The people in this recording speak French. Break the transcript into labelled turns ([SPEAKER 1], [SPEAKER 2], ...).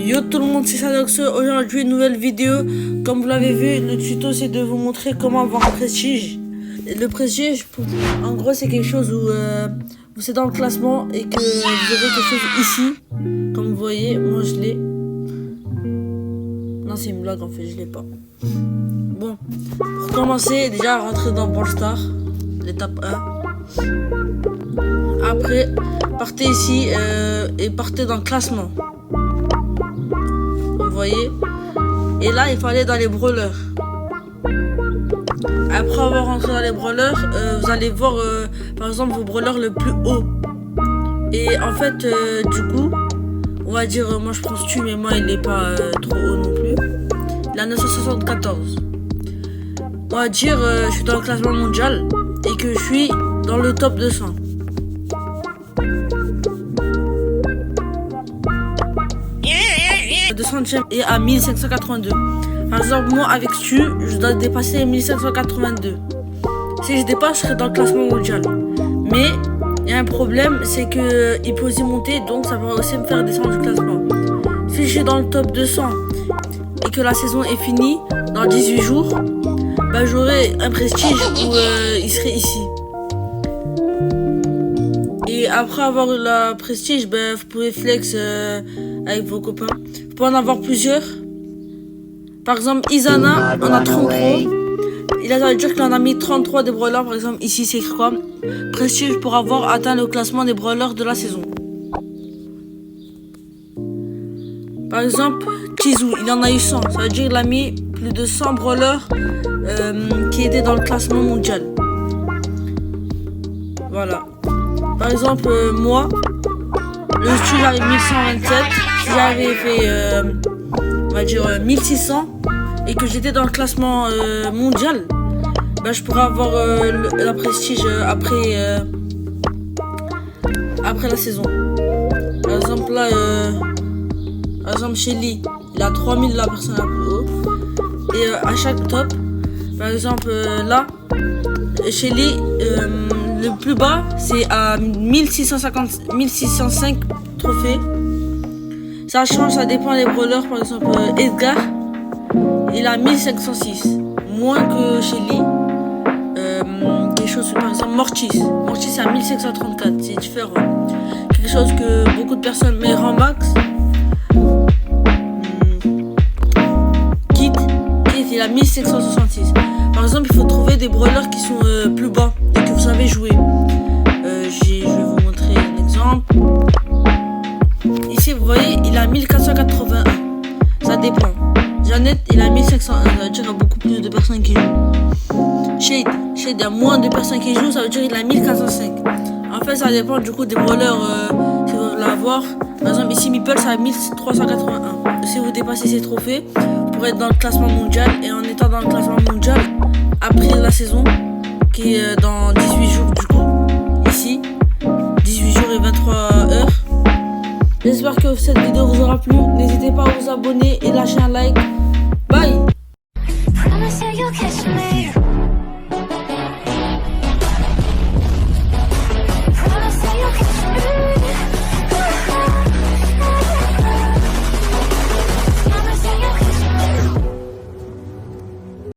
[SPEAKER 1] Yo tout le monde, c'est Sadox. Aujourd'hui une nouvelle vidéo. Comme vous l'avez vu, le tuto c'est de vous montrer comment avoir un prestige. Le prestige, en gros c'est quelque chose où vous êtes dans le classement et que vous avez quelque chose ici. Comme vous voyez, moi je l'ai. Non, c'est une blague en fait, je l'ai pas. Bon, pour commencer, déjà rentrer dans Brawl Stars, l'étape 1. Après, partez ici et partez dans le classement. Vous voyez. Et là, il faut aller dans les brawlers. Après avoir rentré dans les brawlers, vous allez voir par exemple vos brawlers le plus haut. Et en fait, du coup, on va dire, moi je prends Stu, mais moi il n'est pas trop haut non plus. Il a 974. On va dire, je suis dans le classement mondial et que je suis dans le top 200. Le 200e est à 1582. Par exemple, moi avec Stu, je dois dépasser 1582. Si je dépasse, je serai dans le classement mondial. Mais il y a un problème, c'est que il peut aussi monter, donc ça va aussi me faire descendre du classement. Si je suis dans le top 200 et que la saison est finie dans 18 jours, bah, j'aurai un prestige où il serait ici. Et après avoir la prestige, bah, vous pouvez flex avec vos copains. Vous pouvez en avoir plusieurs. Par exemple, Izana, on a 33. Il a dire qu'il en a mis 33 des brawlers. Par exemple, ici c'est écrit quoi? Prestige pour avoir atteint le classement des brawlers de la saison. Par exemple, Kizu, il en a eu 100. Ça veut dire qu'il a mis plus de 100 brawlers qui étaient dans le classement mondial. Voilà. Par exemple, moi, le Stu j'avais 1127. Si j'avais fait, on va dire 1600 et que j'étais dans le classement mondial, bah, je pourrais avoir la prestige après la saison. Par exemple là, par exemple Shelly, il a 3000 la personne la plus haut. Et à chaque top, par exemple là, Shelly, le plus bas c'est à 1605 trophées. Ça change, ça dépend des brawlers. Par exemple Edgar, il a 1506, moins que Shelly. Quelque chose par exemple Mortis à 1534, c'est différent. Quelque chose que beaucoup de personnes mettent en max. Kit il a 1566. Par exemple, il faut trouver des brawlers qui sont plus bas et que vous savez jouer. Je vais vous montrer un exemple. Ici, vous voyez, il a 1481. Ça dépend. Janet, il a 1501. Ça veut dire qu'il y a beaucoup plus de personnes qui jouent. Shade, il y a moins de personnes qui jouent. Ça veut dire qu'il a 1405. En fait, ça dépend du coup des brawlers si vous voulez l'avoir. Par exemple, ici, Meeple, ça a 1381. Si vous dépassez ces trophées, vous pourrez être dans le classement mondial. Et en étant dans le classement mondial, après la saison, qui est dans 18 jours du coup, ici, 18 jours et 23 heures. J'espère que cette vidéo vous aura plu. N'hésitez pas à vous abonner et lâcher un like.